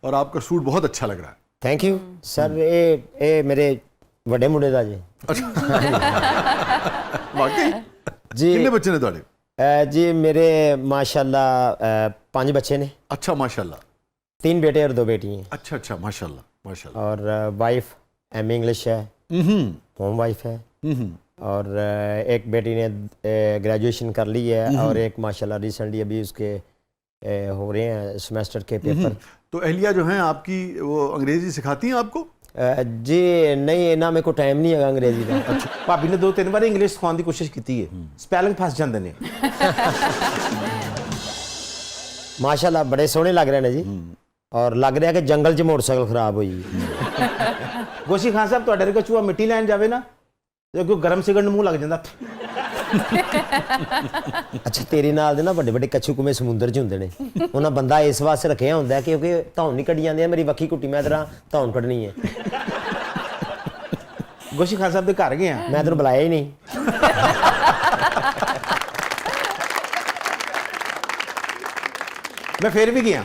اور آپ کا سوٹ بہت اچھا لگ رہا ہے. Thank you sir. اے میرے وڈے منڈے دا جی. واقعی جی کتنے بچے نے تھوڑے؟ جی میرے ماشاءاللہ 5 بچے نے. اچھا ماشاء اللہ. 3 بیٹے اور 2 بیٹی ہیں. اچھا اچھا ماشاء اللہ ماشاء اللہ. اور وائف ایم انگلش ہے, ہوم وائف ہے. اور ایک بیٹی نے گریجویشن کر لی ہے, اور ایک ماشاءاللہ ریسنٹلی ابھی اس کے ہو رہے ہیں سیمیسٹر کے پیپر. تو اہلیہ جو ہیں آپ کی وہ انگریزی سکھاتی ہیں آپ کو؟ جی نہیں نہ میرے کو ٹائم نہیں ہے انگریزی کا. ਭਾਬੀ ਨੇ 2-3 ਵਾਰ ਇੰਗਲਿਸ਼ ਸਿਖਾਉਣ ਦੀ ਕੋਸ਼ਿਸ਼ ਕੀਤੀ ਹੈ, ਸਪੈਲਿੰਗ ਫਸ ਜਾਂਦੇ ਨੇ. ماشاءاللہ بڑے سونے لگ رہے ہیں جی, اور لگ رہا ہے کہ جنگل 'ਚ موٹرسائیکل خراب ہوئی. ਗੋਸ਼ੀ ਖਾਨ ਸਾਹਿਬ ਤੁਹਾਡੇ ਵਰਗਾ ਚੂਹਾ ਮਿੱਟੀ ਲੈਣ ਜਾਵੇ ਨਾ ਤੇ ਕੋਈ ਗਰਮ ਸਿਗਰਟ ਨੂੰ ਮੂੰਹ ਲੱਗ ਜਾਂਦਾ. ਅੱਛਾ ਤੇਰੇ ਨਾਲ ਦੇ ਨਾ ਵੱਡੇ ਵੱਡੇ ਕੱਛੂ ਕੁਮੇ ਸਮੁੰਦਰ 'ਚ ਹੁੰਦੇ ਨੇ, ਉਹਨਾਂ ਬੰਦਾ ਇਸ ਵਾਸਤੇ ਰੱਖਿਆ ਹੁੰਦਾ ਕਿਉਂਕਿ ਧੌਣ ਨਹੀਂ ਕੱਢੀ ਜਾਂਦੀ. ਮੇਰੀ ਵੱਖੀ ਘੁੱਟੀ ਮੈਂ ਤੇਰਾ ਧੌਣ ਕੱਢਣੀ ਹੈ. ਗੋਸ਼ੀ ਖਾਨ ਸਾਹਿਬ ਦੇ ਘਰ ਗਏ ਆ, ਮੈਂ ਤੈਨੂੰ ਬੁਲਾਇਆ ਹੀ ਨਹੀਂ. ਮੈਂ ਫੇਰ ਵੀ ਗਿਆ.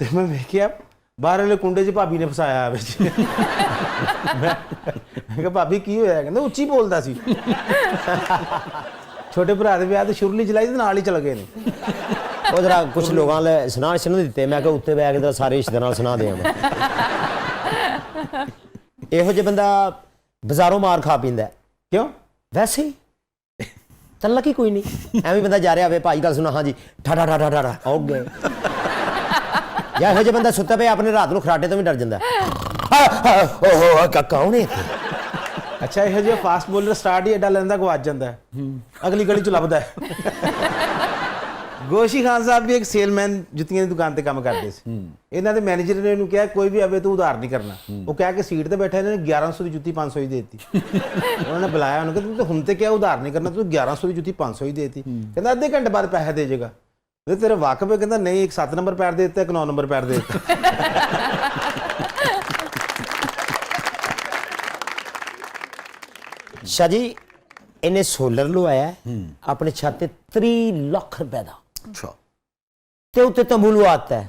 ਤੇ ਮੈਂ ਵੇਖਿਆ ਬਾਹਰ ਵਾਲੇ ਕੁੰਡੇ 'ਚ ਭਾਬੀ ਨੇ ਫਸਾਇਆ ਵਿੱਚ. ਮੈਂ ਕਿਹਾ ਭਾਬੀ ਕੀ ਹੋਇਆ? ਕਹਿੰਦਾ ਉੱਚੀ ਬੋਲਦਾ ਸੀ. ਛੋਟੇ ਭਰਾ ਦੇ ਵਿਆਹ ਤੇ ਸ਼ੁਰਲੀ ਚਲਾਈ ਤੇ ਨਾਲ ਹੀ ਚਲ ਗਏ ਨੇ. ਉਹ ਜਰਾ ਕੁਝ ਲੋਕਾਂ ਨੇ ਸੁਣਾ ਦਿੱਤੇ, ਮੈਂ ਕਿਹਾ ਉੱਤੇ ਬੈ ਕੇ ਸਾਰੇ ਰਿਸ਼ਤੇਦਾਰਾਂ ਨਾਲ ਸੁਣਾ ਦਿਆਂ. ਇਹੋ ਜਿਹਾ ਬੰਦਾ ਬਾਜ਼ਾਰੋਂ ਮਾਰ ਖਾ ਪੀਂਦਾ. ਕਿਉਂ? ਵੈਸੇ ਹੀ ਚੱਲ ਕੀ ਕੋਈ ਨਹੀਂ, ਐਵੇਂ ਬੰਦਾ ਜਾ ਰਿਹਾ ਹੋਵੇ ਭਾਈ ਗੱਲ ਸੁਣਾ, ਹਾਂਜੀ ਠਾਠਾ ਠਾਠਾ ਠਾਠਾ ਆਉ ਗਏ. ਜਾਂ ਇਹੋ ਜਿਹਾ ਬੰਦਾ ਸੁੱਤਾ ਪਿਆ ਆਪਣੇ ਰਾਤ ਨੂੰ ਖਰਾਟੇ ਤੋਂ ਵੀ ਡਰ ਜਾਂਦਾ. ਓਹੋ ਕੌਣ ਹੈ? ਅੱਛਾ ਇਹੋ ਜਿਹਾ ਫਾਸਟ ਬੋਲਰ ਸਟਾਰਟ ਹੀ ਐਡਾ ਲੈਂਦਾ ਗਵਾਚ ਜਾਂਦਾ, ਅਗਲੀ ਗਲੀ 'ਚ ਲੱਭਦਾ. ਗੋਸ਼ੀ ਖਾਨ ਸਾਹਿਬ ਵੀ ਇੱਕ ਸੇਲਮੈਨ ਜੁੱਤੀਆਂ ਦੀ ਦੁਕਾਨ ਤੇ ਕੰਮ ਕਰਦੇ ਸੀ. ਇਹਨਾਂ ਦੇ ਮੈਨੇਜਰ ਨੇ ਇਹਨੂੰ ਕਿਹਾ ਕੋਈ ਵੀ ਆਵੇ ਤੂੰ ਉਧਾਰ ਨਹੀਂ ਕਰਨਾ. ਉਹ ਕਹਿ ਕੇ ਸੀਟ ਤੇ ਬੈਠਾ, ਇਹਨਾਂ ਨੇ 1100 ਦੀ ਜੁੱਤੀ 500 ਦੀ ਦੇ ਦਿੱਤੀ. ਉਹਨਾਂ ਨੇ ਬੁਲਾਇਆ, ਉਹਨੂੰ ਕਹਿੰਦਾ ਤੂੰ ਹੁਣ ਤੇ ਕਿਹਾ ਉਧਾਰ ਨਹੀਂ ਕਰਨਾ, ਤੂੰ 1100 ਦੀ ਜੁੱਤੀ 500 ਹੀ ਦੇ ਦਿੱਤੀ. ਕਹਿੰਦਾ ਅੱਧੇ ਘੰਟੇ ਬਾਅਦ ਪੈਸੇ ਦੇ ਜਾਏਗਾ. ਤੇਰੇ ਵਾਕਫ ਹੈ? ਕਹਿੰਦਾ ਨਹੀਂ, ਇੱਕ 7 ਨੰਬਰ ਪੈਰ ਦੇ ਦਿੱਤਾ, ਇੱਕ 9 ਨੰਬਰ ਪੈਰ ਦੇ ਦਿੱਤਾ. ਸ਼ਾਹ ਜੀ ਇਹਨੇ ਸੋਲਰ ਲਵਾਇਆ ਆਪਣੇ ਛੱਤ ਤੇ 3 ਲੱਖ ਰੁਪਏ ਦਾ. ਅੱਛਾ. ਤੇ ਉੱਤੇ ਤੰਬੂ ਲਵਾਤਾ ਹੈ.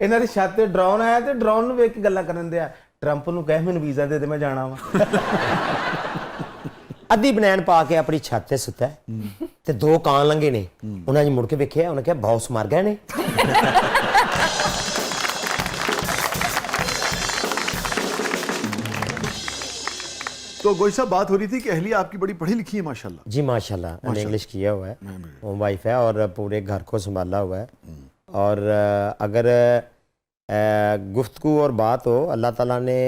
ਇਹਨਾਂ ਦੀ ਛੱਤ ਤੇ ਡਰੋਨ ਆਇਆ ਤੇ ਡਰੋਨ ਨੂੰ ਵੇਖ ਕੇ ਗੱਲਾਂ ਕਰਨ ਦਿਆ. ਟਰੰਪ ਨੂੰ ਕਹਿ ਮੈਨੂੰ ਵੀਜ਼ਾ ਦੇ ਦੇ, ਮੈਂ ਜਾਣਾ ਵਾ. ਅੱਧੀ ਬਨੈਣ ਪਾ ਕੇ ਆਪਣੀ ਛੱਤ ਤੇ ਸੁੱਤਾ ਤੇ 2 ਕਾਂ ਲੰਘੇ ਨੇ. ਉਹਨਾਂ ਨੇ ਮੁੜ ਕੇ ਵੇਖਿਆ, ਉਹਨੇ ਕਿਹਾ ਬੌਸ ਮਰ ਗਏ ਨੇ. تو گوشی صاحب بات ہو رہی تھی کہ اہلیہ آپ کی بڑی پڑھی لکھی ہے ماشاءاللہ. جی ماشاءاللہ انگلش کیا ہوا ہے, ہوم وائف ہے, اور پورے گھر کو سنبھالا ہوا ہے. اور اگر گفتگو اور بات ہو, اللہ تعالیٰ نے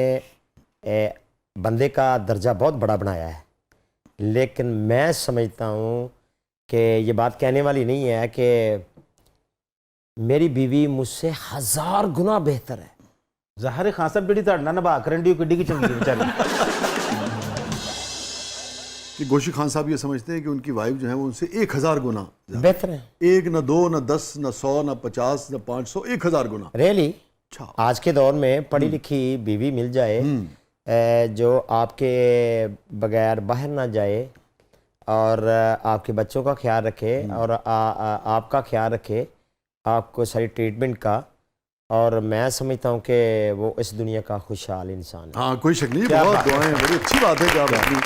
بندے کا درجہ بہت بڑا بنایا ہے, لیکن میں سمجھتا ہوں کہ یہ بات کہنے والی نہیں ہے کہ میری بیوی مجھ سے 1000 گنا بہتر ہے. ظاہر خان صاحب ਜਿਹੜੀ ਤੁਹਾਡੇ ਨਾਲ ਨਿਭਾ ਕਰਨ ਦੀ ਉਹ ਕਿੱਡੀ ਕੀ ਚੰਗੀ ਵਿਚਾਰੀ. کہ گوشی خان صاحب یہ سمجھتے ہیں کہ ان کی وائف جو ہے وہ ان سے 1000 گنا بہتر ہے. 1 نہ 2 نہ 10 نہ 100 نہ 50 نہ 500, 1000 گنا. ریلی اچھا. آج کے دور میں پڑھی لکھی بیوی مل جائے جو آپ کے بغیر باہر نہ جائے, اور آپ کے بچوں کا خیال رکھے, اور آپ کا خیال رکھے, آپ کو ساری ٹریٹمنٹ کا, اور میں سمجھتا ہوں کہ وہ اس دنیا کا خوشحال انسان ہے. ہاں کوئی شک نہیں, بہت دعائیں, بڑی اچھی بات ہے کہ آپ اپنی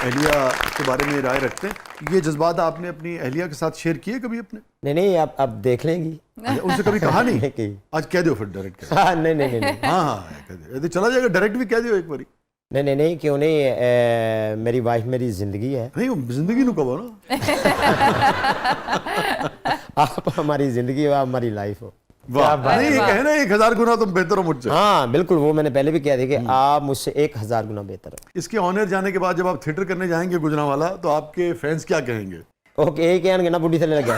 اہلیہ کے بارے میں رائے رکھتے ہیں. یہ جذبات آپ نے اپنی اہلیہ کے ساتھ شیئر کیے کبھی اپنے؟ نہیں اب دیکھ لیں گی. ان سے کبھی کہا نہیں؟ آج کہہ دیو پھر ڈائریکٹ. ہاں نہیں ہاں ہاں کہہ دیو, چلا جائے گا ڈائریکٹ بھی کہہ دیو ایک باری. نہیں کیوں نہیں, میری وائف میری زندگی ہے. نہیں زندگی نو کہو نا. آپ ہماری زندگی ہو, آپ ہماری لائف ہو. نہیں یہ کہنا 1000 گنا تم بہتر ہو مجھ سے. ہاں بالکل, وہ میں نے پہلے بھی کہا تھا کہ آپ مجھ سے 1000 گنا بہتر ہو. اس کے آنر جانے کے بعد جب آپ تھیٹر کرنے جائیں گے گجرانوالا, تو آپ کے فینس کیا کہیں گے؟ اوکے یہی کہیں گے نا بڈھی تھلے لگا.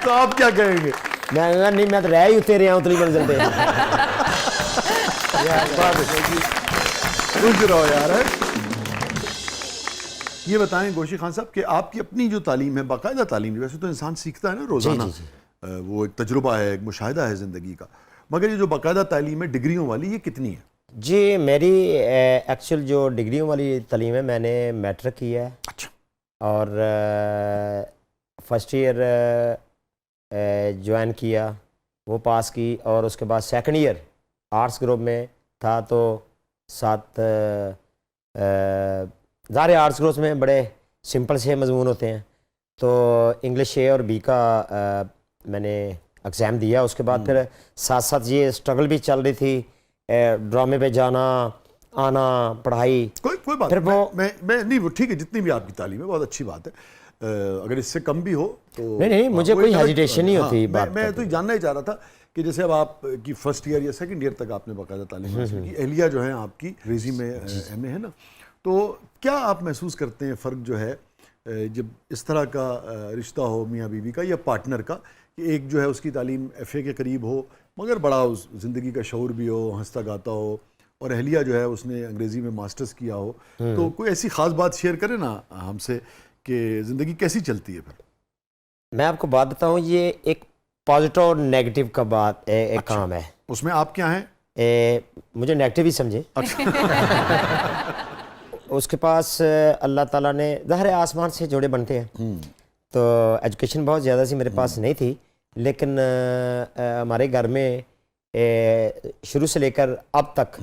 تو آپ کیا کہیں گے؟ میں کہا نہیں, میں تو رہ ہی اتنے رہا ہوں اتنی منزل پہ. خوش رہو یار. یہ بتائیں گوشی خان صاحب کہ آپ کی اپنی جو تعلیم ہے, باقاعدہ تعلیم, ویسے تو انسان سیکھتا ہے نا روزانہ, وہ ایک تجربہ ہے, ایک مشاہدہ ہے زندگی کا, مگر یہ جو باقاعدہ تعلیم ہے ڈگریوں والی یہ کتنی ہے؟ جی میری ایکچوئل جو ڈگریوں والی تعلیم ہے میں نے میٹرک کی ہے. اچھا. اور فرسٹ ایئر جوائن کیا, وہ پاس کی, اور اس کے بعد سیکنڈ ایئر آرٹس گروپ میں تھا. تو 7 ظاہر آرٹس گروپ میں بڑے سمپل سے مضمون ہوتے ہیں, تو انگلش اے اور بی کا میں نے ایگزام دیا. اس کے بعد پھر ساتھ ساتھ یہ اسٹرگل بھی چل رہی تھی, ڈرامے پہ جانا آنا, پڑھائی. کوئی بات پھر وہ میں نہیں, وہ ٹھیک ہے جتنی بھی آپ کی تعلیم ہے بہت اچھی بات ہے, اگر اس سے کم بھی ہو تو نہیں مجھے کوئی ہیزیٹیشن نہیں ہوتی. میں تو جاننا ہی چاہ رہا تھا کہ جیسے اب آپ کی فرسٹ ایئر یا سیکنڈ ایئر تک آپ نے باقاعدہ تعلیم حاصل کی, اہلیہ جو ہیں آپ کی ریزی میں ایم اے ہے نا, تو کیا آپ محسوس کرتے ہیں فرق جو ہے جب اس طرح کا رشتہ ہو میاں بیوی کا یا پارٹنر کا, کہ ایک جو ہے اس کی تعلیم ایف اے کے قریب ہو مگر بڑا اس زندگی کا شعور بھی ہو, ہنستا گاتا ہو, اور اہلیہ جو ہے اس نے انگریزی میں ماسٹرز کیا ہو, تو کوئی ایسی خاص بات شیئر کرے نا ہم سے کہ زندگی کیسی چلتی ہے پھر؟ میں آپ کو بات بتاؤں, یہ ایک پازیٹیو اور نیگیٹو کا بات ایک کام ہے. اس میں آپ کیا ہیں؟ مجھے نیگیٹو ہی سمجھے. اس کے پاس اللہ تعالیٰ نے ظاہر آسمان سے جوڑے بنتے ہیں, تو ایجوکیشن بہت زیادہ سی میرے پاس نہیں تھی, لیکن ہمارے گھر میں شروع سے لے کر اب تک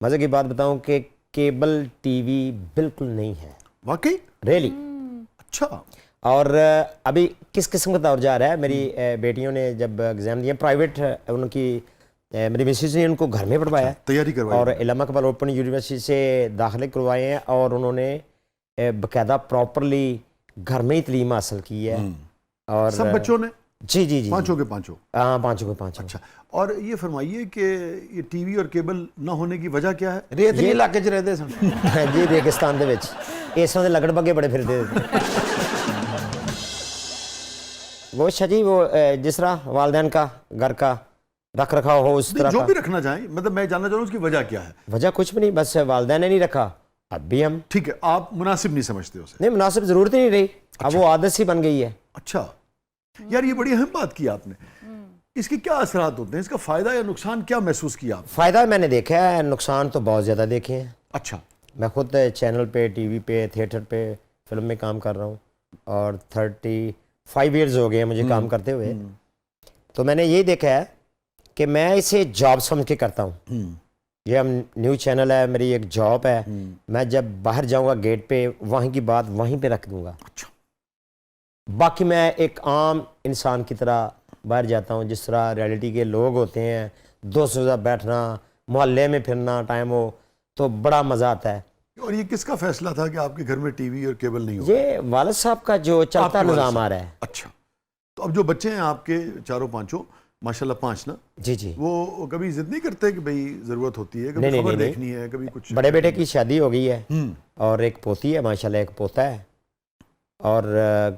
مزے کی بات بتاؤں کہ کیبل ٹی وی بالکل نہیں ہے. واقعی؟ ریلی. اچھا. اور ابھی کس قسم کا دور جا رہا ہے, میری بیٹیوں نے جب ایگزام دیا پرائیویٹ, ان کی میری مسز نے ان کو گھر میں پڑھوایا, تیاری کروائی, اور علامہ اقبال اوپن یونیورسٹی سے داخلے کروائے ہیں, اور انہوں نے باقاعدہ پراپرلی گھر میں ہی تعلیم حاصل کی ہے. اور سب بچوں نے؟ جی پانچوں کے پانچوں؟ ہاں پانچوں کے پانچوں. اچھا. اور یہ فرمائیے کہ یہ ٹی وی اور کیبل نہ ہونے کی وجہ کیا ہے؟ ریتلی علاقے 'چ رہتے سن جی ریگستان دے وچ اس طرح دے لگڑ بگے بڑے پھرتے وہ جی وہ جس طرح والدین کا گھر کا رکھ رکھا ہو اس طرح جو کا بھی رکھنا چاہیں, مطلب میں جاننا چاہوں اس کی وجہ کیا ہے؟ وجہ کچھ بھی نہیں, بس والدین نے نہیں رکھا, اب بھی ہم ٹھیک ہے, آپ مناسب نہیں سمجھتے اسے؟ نہیں, مناسب ضرورت ہی نہیں رہی, اب وہ عادت سی بن گئی ہے. اچھا یار, یہ بڑی اہم بات کی آپ نے. اس کے کیا اثرات ہوتے ہیں, اس کا فائدہ یا نقصان کیا محسوس کیا آپ؟ فائدہ میں نے دیکھا ہے, نقصان تو بہت زیادہ دیکھے ہیں. اچھا. میں خود چینل پہ, ٹی وی پہ, تھیٹر پہ, فلم میں کام کر رہا ہوں, اور 35 ایئرز ہو گئے ہیں مجھے کام کرتے ہوئے. تو میں نے یہی دیکھا ہے کہ میں اسے جاب سمجھ کے کرتا ہوں. یہ ہم نیوز چینل ہے, میری ایک جاب ہے, میں جب باہر جاؤں گا گیٹ پہ وہیں کی بات وہیں پہ رکھ دوں گا. اچھا. باقی میں ایک عام انسان کی طرح باہر جاتا ہوں, جس طرح ریئلٹی کے لوگ ہوتے ہیں, دوستوں کے ساتھ بیٹھنا, محلے میں پھرنا, ٹائم ہو تو بڑا مزہ آتا ہے. اور یہ کس کا فیصلہ تھا کہ آپ کے گھر میں ٹی وی اور کیبل نہیں ہو؟ یہ والد صاحب کا جو چلتا نظام آ رہا ہے. اچھا. تو اب جو بچے ہیں آپ کے چاروں پانچوں, ماشاءاللہ 5 نا, جی وہ کبھی ضد نہیں کرتے کہ بھئی ضرورت ہوتی ہے, کبھی خبر دیکھنی ہے, کبھی کچھ؟ بڑے بیٹے کی شادی ہو گئی ہے, اور ایک پوتی ہے ماشاءاللہ, ایک پوتا ہے. اور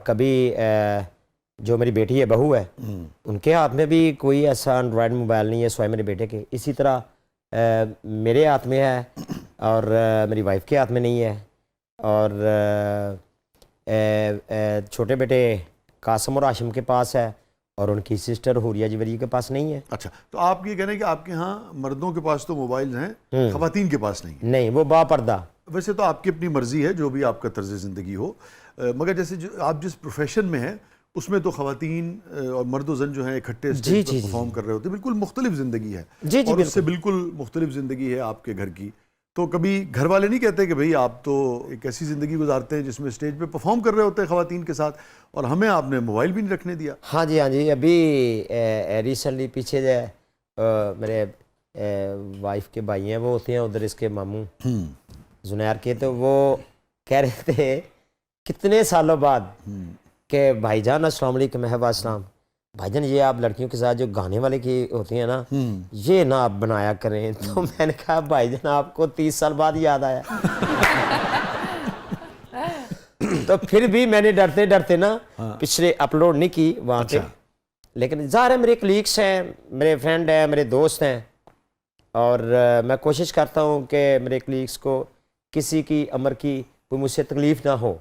کبھی جو میری بیٹی ہے, بہو ہے, ان کے ہاتھ میں بھی کوئی ایسا اینڈرائڈ موبائل نہیں ہے سوائے میرے بیٹے کے. اسی طرح میرے ہاتھ میں ہے, اور میری وائف کے ہاتھ میں نہیں ہے, اور چھوٹے بیٹے قاسم اور ہاشم کے پاس ہے, اور ان کی سسٹر حوریہ جویری کے پاس نہیں ہے. اچھا. تو آپ یہ کہنے کہ آپ کے ہاں مردوں کے پاس تو موبائل ہیں, خواتین کے پاس نہیں وہ با پردہ. ویسے تو آپ کی اپنی مرضی ہے جو بھی آپ کا طرز زندگی ہو, مگر جیسے آپ جس پروفیشن میں ہیں اس میں تو خواتین اور مرد و زن جو ہیں اکٹھے اسٹیج پر پرفارم کر رہے ہوتے ہیں, بالکل مختلف زندگی ہے, اور اس سے بالکل مختلف زندگی ہے آپ کے گھر کی. تو کبھی گھر والے نہیں کہتے کہ بھئی آپ تو ایک ایسی زندگی گزارتے ہیں جس میں اسٹیج پہ پرفارم کر رہے ہوتے ہیں خواتین کے ساتھ, اور ہمیں آپ نے موبائل بھی نہیں رکھنے دیا؟ ہاں جی, ابھی ریسنٹلی پیچھے جو میرے وائف کے بھائی ہیں, وہ ہوتے ہیں ادھر اس کے ماموں زنیر کے, تو وہ کہہ رہے تھے کتنے سالوں بعد کہ بھائی جان السلام علیکم. السلام. بھائی جان یہ آپ لڑکیوں کے ساتھ جو گانے والے کی ہوتی ہیں نا, یہ نہ آپ بنایا کریں. تو میں نے کہا بھائی جان آپ کو 30 سال بعد یاد آیا. تو پھر بھی میں نے ڈرتے ڈرتے نا پچھلے اپلوڈ نہیں کی وہاں پہ, لیکن ظاہر ہے میرے کلیگس ہیں, میرے فرینڈ ہیں, میرے دوست ہیں, اور میں کوشش کرتا ہوں کہ میرے کلیگس کو کسی کی عمر کی کوئی مجھ سے تکلیف نہ ہو.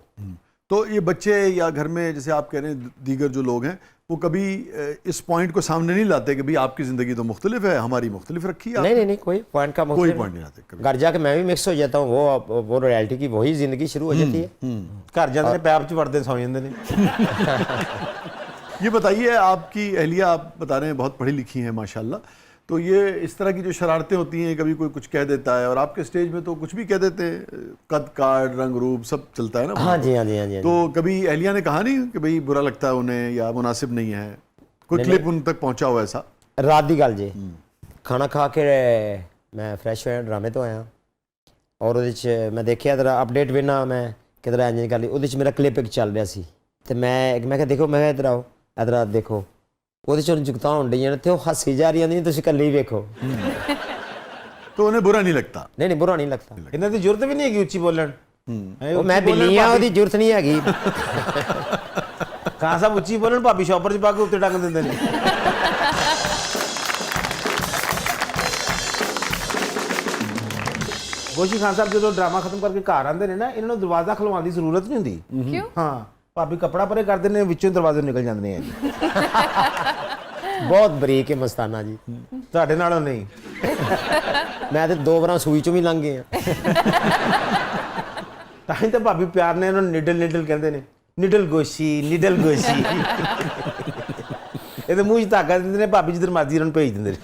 تو یہ بچے یا گھر میں جیسے آپ کہہ رہے ہیں دیگر جو لوگ ہیں, وہ کبھی اس پوائنٹ کو سامنے نہیں لاتے کہ بھئی آپ کی زندگی تو مختلف ہے, ہماری مختلف رکھی ہے. نہیں کوئی پوائنٹ کا کوئی پوائنٹ نہیں آتے کبھی. گھر جا کے میں بھی مکس ہو جاتا ہوں, وہ ریالٹی کی وہی زندگی شروع ہو جاتی ہے. گھر جاتے نے پیپ چ وڑتے سو جاندے نے. یہ بتائیے, آپ کی اہلیہ آپ بتا رہے ہیں بہت پڑھی لکھی ہیں ماشاءاللہ, تو یہ اس طرح کی جو شرارتیں ہوتی ہیں, کبھی کوئی کچھ کہہ دیتا ہے اور آپ کے سٹیج میں تو کچھ بھی کہہ دیتے ہیں, قد کاٹ رنگ روپ سب چلتا ہے نا. ہاں جی. تو کبھی اہلیہ نے کہا نہیں کہ بھئی برا لگتا ہے انہیں یا مناسب نہیں ہے, کوئی کلپ ان تک پہنچا ہوا ایسا؟ رات دی گل جی, کھانا کھا کے میں فریش ہویا, ڈرامے تو آیا اور میں دیکھیا ذرا اپڈیٹ وینا میں کدھر انج کر لی, وہ میرا کلپ ایک چل رہا سی تے میں کہ دیکھو, میں ادھر آؤ, ادھر دیکھو, وہ جگتاں ہون ڈیاں تے وہ ہسی جا رہی ہیں, تسی کلے ہی ویکھو. تو انہیں برا نہیں لگتا؟ نہیں برا نہیں لگتا. انہاں دی ضرورت بھی نہیں ہے اچھی بولن. وہ میں بلی ہاں, ਉਹਦੀ ضرورت نہیں ਹੈਗੀ. ਖਾਨ ਸਾਹਿਬ ਉੱਚੀ ਬੋਲਣ, ਭਾਬੀ ਸ਼ੌਪਰ 'ਚ ਪਾ ਕੇ ਉੱਤੇ ਟੰਗ ਦਿੰਦੇ ਨੇ. ਗੋਸ਼ੀ ਖਾਨ ਸਾਹਿਬ ਜਦੋਂ ਡਰਾਮਾ ਖਤਮ ਕਰਕੇ ਘਰ ਆਉਂਦੇ ਨੇ ਨਾ, ਇਹਨਾਂ ਨੂੰ ਦਰਵਾਜ਼ਾ ਖਲਵਾਉਣ ਦੀ ਜ਼ਰੂਰਤ ਨਹੀਂ ਹੁੰਦੀ. ਕਿਉਂ? ਹਾਂ, ਭਾਬੀ ਕੱਪੜਾ ਪਰੇ ਕਰਦੇ ਨੇ, ਵਿੱਚੋਂ ਦਰਵਾਜ਼ੇ ਨਿਕਲ ਜਾਂਦੇ ਨੇ. ਬਹੁਤ ਬਰੀਕ ਹੈ ਮਸਤਾਨਾ ਜੀ. ਤੁਹਾਡੇ ਨਾਲੋਂ ਨਹੀਂ. ਮੈਂ ਤੇ 2 ਵਾਰਾਂ ਸੂਈ ਚੋਂ ਵੀ ਲੰਘ ਗਏ ਆ. ਤਾਂ ਹੀ ਤਾਂ ਭਾਬੀ ਪਿਆਰ ਨੇ ਇਹਨਾਂ ਨੂੰ ਨਿਡਲ ਕਹਿੰਦੇ ਨੇ. ਨਿਡਲ ਗੋਸ਼ੀ. ਇਹਦੇ ਮੂੰਹ 'ਚ ਧਾਗਾ ਦਿੰਦੇ ਨੇ, ਭਾਬੀ ਜਿੱਧਰ ਮਰਜ਼ੀ ਇਹਨਾਂ ਨੂੰ ਭੇਜ ਦਿੰਦੇ ਨੇ.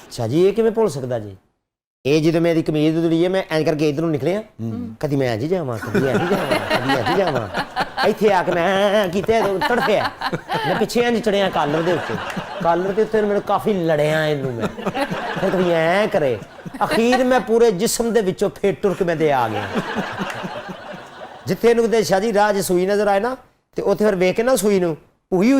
ਅੱਛਾ ਜੀ, ਇਹ ਕਿਵੇਂ ਭੁੱਲ ਸਕਦਾ ਜੀ? ਇਹ ਜਦੋਂ ਮੇਰੀ ਕਮੀਜ਼ ਉਧੜੀ ਹੈ, ਮੈਂ ਐਂ ਕਰਕੇ ਇੱਧਰੋਂ ਨਿਕਲਿਆ, ਕਦੀ ਮੈਂ ਇੰਝ ਜਾਵਾਂ, ਕਦੀ ਇੰਝ ਜਾਵਾਂ, ਇੱਥੇ ਆ ਕੇ ਮੈਂ ਕਿਤੇ ਤੜਫਿਆ, ਮੈਂ ਪਿੱਛੇ ਇੰਝ ਚੜਿਆ ਕਾਲਰ ਦੇ ਉੱਤੇ ਮੈਨੂੰ ਕਾਫੀ ਲੜਿਆ ਇਹਨੂੰ ਮੈਂ. ਫਿਰ ਤੁਸੀਂ ਐਂ ਕਰੇ, ਅਖੀਰ ਮੈਂ ਪੂਰੇ ਜਿਸਮ ਦੇ ਵਿੱਚੋਂ ਫੇਰ ਟੁਰ ਕੇ ਮੈਂ ਤੇ ਆ ਗਿਆ. ਜਿੱਥੇ ਇਹਨੂੰ ਕਿਤੇ ਸ਼ਾਹ ਜੀ ਰਾਹ 'ਚ ਸੂਈ ਨਜ਼ਰ ਆਏ ਨਾ, ਤੇ ਉੱਥੇ ਫਿਰ ਵੇਖ ਕੇ ਨਾ ਸੂਈ ਨੂੰ, ਹੋਈ